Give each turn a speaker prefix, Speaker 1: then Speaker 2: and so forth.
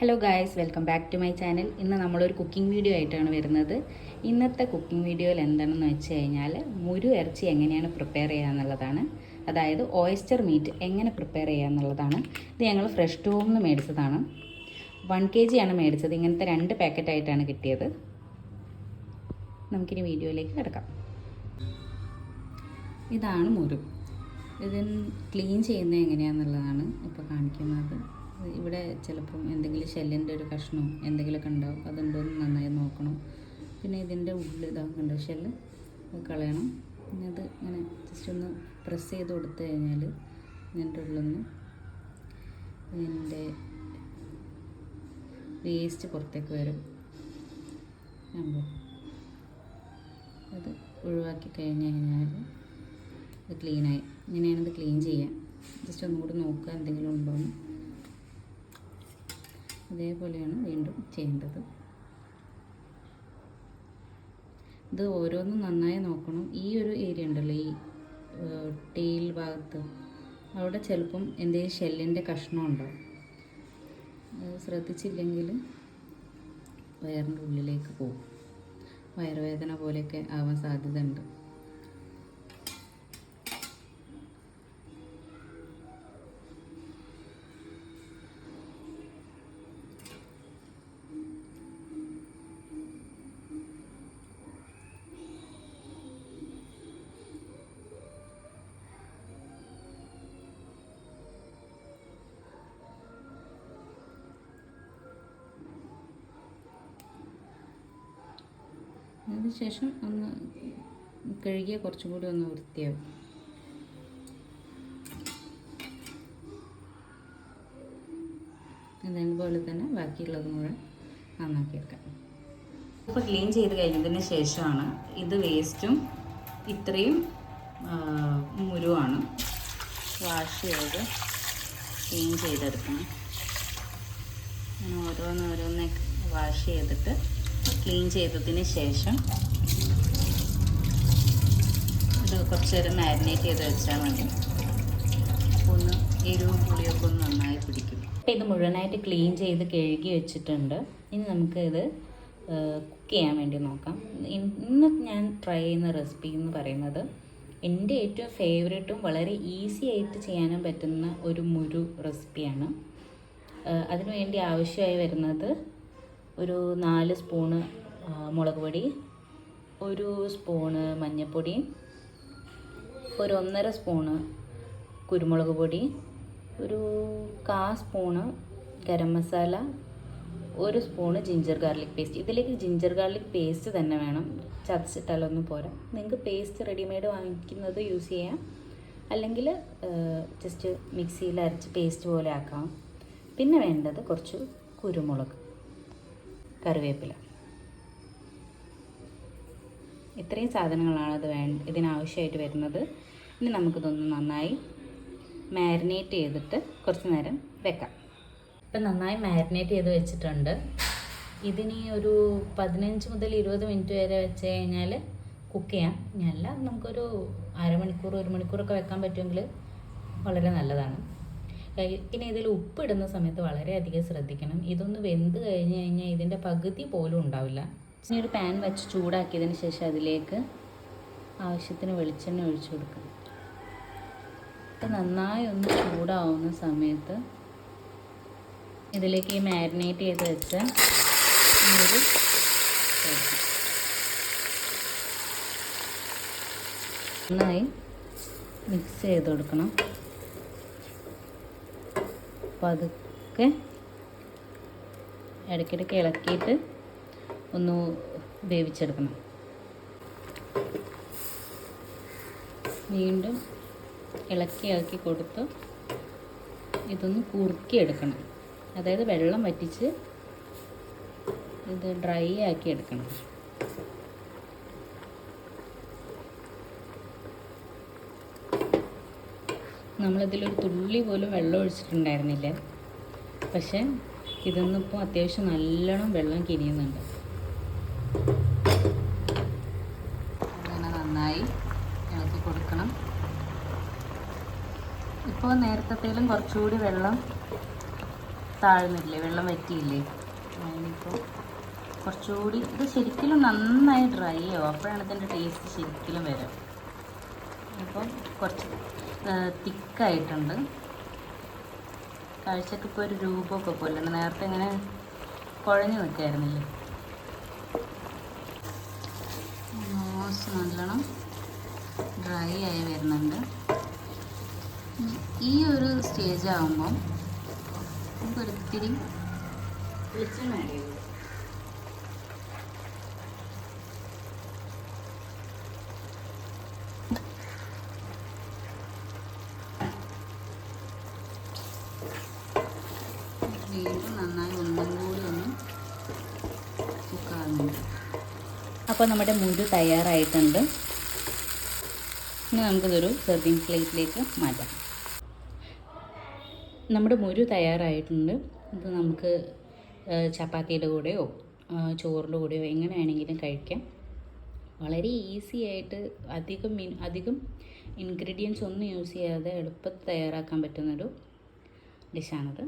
Speaker 1: Hello guys, welcome back to my channel. ഇന്ന് നമ്മളൊരു cooking video ആയിട്ടാണ് വരുന്നത്. ഇന്നത്തെ കുക്കിംഗ് വീഡിയോയിൽ എന്താണെന്ന് വെച്ച് കഴിഞ്ഞാൽ മുരു ഇറച്ചി എങ്ങനെയാണ് പ്രിപ്പയർ ചെയ്യുക എന്നുള്ളതാണ്. അതായത് ഓയിസ്റ്റർ മീറ്റ് എങ്ങനെ പ്രിപ്പയർ ചെയ്യുക എന്നുള്ളതാണ്. ഇത് ഞങ്ങൾ ഫ്രഷ് ടൂമിൽ നിന്ന് മേടിച്ചതാണ്. 1 kg ആണ് മേടിച്ചത്. ഇങ്ങനത്തെ 2 പാക്കറ്റായിട്ടാണ് കിട്ടിയത്. നമുക്കിനി വീഡിയോയിലേക്ക് കിടക്കാം. ഇതാണ് മുരു. ഇതിന് ക്ലീൻ ചെയ്യുന്നത് എങ്ങനെയാണെന്നുള്ളതാണ് ഇപ്പോൾ കാണിക്കുന്നത്. ഇവിടെ ചിലപ്പം എന്തെങ്കിലും ഷെല്ലിൻ്റെ ഒരു കഷ്ണമോ എന്തെങ്കിലുമൊക്കെ ഉണ്ടാവും. അതുണ്ടോയെന്ന് നന്നായി നോക്കണം. പിന്നെ ഇതിൻ്റെ ഉള്ളിൽ ഇതാക്കുന്നുണ്ട് ഷെല്ല്, അത് കളയണം. പിന്നെ അത് ഇങ്ങനെ ജസ്റ്റ് ഒന്ന് പ്രസ് ചെയ്ത് കൊടുത്തു കഴിഞ്ഞാൽ ഇതിൻ്റെ ഉള്ളിൽ നിന്ന് ഇതിൻ്റെ വേസ്റ്റ് പുറത്തേക്ക് വരും. അത് ഒഴിവാക്കി കഴിഞ്ഞ് കഴിഞ്ഞാൽ ഇത് ക്ലീനായി. ഇങ്ങനെയാണ് ഇത് ക്ലീൻ ചെയ്യാൻ. ജസ്റ്റ് ഒന്നുകൂടി നോക്കുക എന്തെങ്കിലും ഉണ്ടോയെന്ന്. അതേപോലെയാണ് വീണ്ടും ചെയ്യേണ്ടത്. ഇത് ഓരോന്നും നന്നായി നോക്കണം. ഈ ഒരു ഏരിയ ഉണ്ടല്ലോ, ഈ ടെയിൽ ഭാഗത്ത്, അവിടെ ചിലപ്പം എന്തെങ്കിലും ഷെല്ലിൻ്റെ കഷ്ണം ഉണ്ടാവും. അത് ശ്രദ്ധിച്ചില്ലെങ്കിൽ വയറിൻ്റെ ഉള്ളിലേക്ക് പോകും. വയറുവേദന പോലെയൊക്കെ ആവാൻ സാധ്യത ഉണ്ട്. അതിനുശേഷം ഒന്ന് കഴുകിയ കുറച്ചും കൂടി ഒന്ന് വൃത്തിയാവും. അതേപോലെ തന്നെ ബാക്കിയുള്ളത് മുഴുവൻ നന്നാക്കിയെടുക്കാം. ഇപ്പോൾ ക്ലീൻ ചെയ്ത് കഴിഞ്ഞതിന് ശേഷമാണ് ഇത് വേസ്റ്റും ഇത്രയും മുരുവാണ് വാഷ് ചെയ്ത് ക്ലീൻ ചെയ്തെടുക്കണം. അങ്ങനെ ഓരോന്നോരോന്നെ വാഷ് ചെയ്തിട്ട് ക്ലീൻ ചെയ്തതിന് ശേഷം ഇത് കുറച്ച് നേരം മാരിനേറ്റ് ചെയ്ത് വെച്ചാൽ മതി. അപ്പോൾ ഒന്ന് എരിവും പുളിയൊക്കെ ഒന്ന് നന്നായി പിടിക്കും. അപ്പോൾ ഇത് മുഴുവനായിട്ട് ക്ലീൻ ചെയ്ത് കഴുകി വെച്ചിട്ടുണ്ട്. ഇനി നമുക്ക് ഇത് കുക്ക് ചെയ്യാൻ വേണ്ടി നോക്കാം. ഇന്ന് ഞാൻ ട്രൈ ചെയ്യുന്ന റെസിപ്പി എന്ന് പറയുന്നത് എൻ്റെ ഏറ്റവും ഫേവറേറ്റും വളരെ ഈസി ആയിട്ട് ചെയ്യാനും പറ്റുന്ന ഒരു മുരു റെസിപ്പിയാണ്. അതിനുവേണ്ടി ആവശ്യമായി വരുന്നത് ഒരു 4 സ്പൂണ് മുളക് പൊടി, 1 സ്പൂണ് മഞ്ഞൾപ്പൊടി, ഒരു 1.5 സ്പൂണ് കുരുമുളക് പൊടി, ഒരു 1/4 spoon garam masala, 1 spoon ginger garlic paste. ഇതിലേക്ക് ജിഞ്ചർ ഗാർലിക് പേസ്റ്റ് തന്നെ വേണം, ചതച്ചിട്ടാലൊന്നും പോരാ. നിങ്ങൾക്ക് പേസ്റ്റ് റെഡിമെയ്ഡ് വാങ്ങിക്കുന്നത് യൂസ് ചെയ്യാം, അല്ലെങ്കിൽ ജസ്റ്റ് മിക്സിയിൽ അരച്ച് പേസ്റ്റ് പോലെ ആക്കാം. പിന്നെ വേണ്ടത് കുറച്ച് കുരുമുളക്, കറിവേപ്പില. ഇത്രയും സാധനങ്ങളാണ് ഇതിനാവശ്യമായിട്ട് വരുന്നത്. ഇനി നമുക്കിതൊന്ന് നന്നായി മാരിനേറ്റ് ചെയ്തിട്ട് കുറച്ച് നേരം വെക്കാം. ഇപ്പം നന്നായി മാരിനേറ്റ് ചെയ്ത് വെച്ചിട്ടുണ്ട്. ഇതിനി ഒരു 15 മുതൽ 20 മിനിറ്റ് വരെ വെച്ച് കഴിഞ്ഞാൽ കുക്ക് ചെയ്യാം. ഇനിയല്ല, നമുക്കൊരു അരമണിക്കൂർ 1 മണിക്കൂറൊക്കെ വെക്കാൻ പറ്റുമെങ്കിൽ വളരെ നല്ലതാണ്. പിന്നെ ഇതിൽ ഉപ്പ് ഇടുന്ന സമയത്ത് വളരെയധികം ശ്രദ്ധിക്കണം. ഇതൊന്ന് വെന്ത് കഴിഞ്ഞ് കഴിഞ്ഞാൽ ഇതിൻ്റെ പകുതി പോലും ഉണ്ടാവില്ല. ഇനി ഒരു പാൻ വെച്ച് ചൂടാക്കിയതിന് ശേഷം അതിലേക്ക് ആവശ്യത്തിന് വെളിച്ചെണ്ണ ഒഴിച്ചു കൊടുക്കണം. ഇത് നന്നായി ഒന്ന് ചൂടാവുന്ന സമയത്ത് ഇതിലേക്ക് ഈ മാരിനേറ്റ് ചെയ്ത് വെച്ച ഒരു നന്നായി മിക്സ് ചെയ്ത് കൊടുക്കണം. പതുക്കെ ഇടയ്ക്കിടയ്ക്ക് ഇളക്കിയിട്ട് ഒന്ന് വേവിച്ചെടുക്കണം. വീണ്ടും ഇളക്കി കൊടുത്ത് ഇതൊന്ന് കുറുക്കിയെടുക്കണം. അതായത് വെള്ളം വറ്റിച്ച് ഇത് ഡ്രൈ ആക്കി എടുക്കണം. നമ്മളിതിലൊരു തുള്ളി പോലും വെള്ളം ഒഴിച്ചിട്ടുണ്ടായിരുന്നില്ല. പക്ഷേ ഇതിന്നിപ്പോൾ അത്യാവശ്യം നല്ലോണം വെള്ളം കിനിയുന്നുണ്ട്. അങ്ങനെ നന്നായി ഇളക്കി കൊടുക്കണം. ഇപ്പോൾ നേരത്തേലും കുറച്ചുകൂടി വെള്ളം താഴ്ന്നില്ലേ, വെള്ളം വറ്റിയില്ലേ. അതിനിപ്പോൾ കുറച്ചുകൂടി ഇത് ശരിക്കും നന്നായി ഡ്രൈ ആവും, അപ്പോഴാണ് ഇതിൻ്റെ ടേസ്റ്റ് ശരിക്കും വരാം. ഇപ്പം കുറച്ച് തിക്കായിട്ടുണ്ട്, കാഴ്ചക്ക് ഇപ്പോൾ ഒരു രൂപമൊക്കെ പോലെ. നേരത്തെ ഇങ്ങനെ കുഴഞ്ഞു നിൽക്കായിരുന്നില്ലേ. ഓൾമോസ്റ്റ് നല്ലോണം ഡ്രൈ ആയി വരുന്നുണ്ട്. ഈ ഒരു സ്റ്റേജ് ആകുമ്പം നമുക്കൊരിത്തിരി വെളിച്ചെണ്ണ ആഡ് ചെയ്തു. വീണ്ടും നന്നായി ഒന്നും കൂടി ഒന്ന് കുക്കാകുന്നുണ്ട്. അപ്പോൾ നമ്മുടെ മുരു തയ്യാറായിട്ടുണ്ട്. ഇനി നമുക്കിതൊരു സെർവിങ് പ്ലേറ്റിലേക്ക് മാറ്റാം. നമ്മുടെ മുരു തയ്യാറായിട്ടുണ്ട്. ഇത് നമുക്ക് ചപ്പാത്തിയുടെ കൂടെയോ ചോറിൻ്റെ കൂടെയോ എങ്ങനെ വേണമെങ്കിലും കഴിക്കാം. വളരെ ഈസി ആയിട്ട് അധികം ഇൻഗ്രീഡിയൻസ് ഒന്നും യൂസ് ചെയ്യാതെ എളുപ്പത്തിൽ തയ്യാറാക്കാൻ പറ്റുന്നൊരു ഡിഷാണിത്.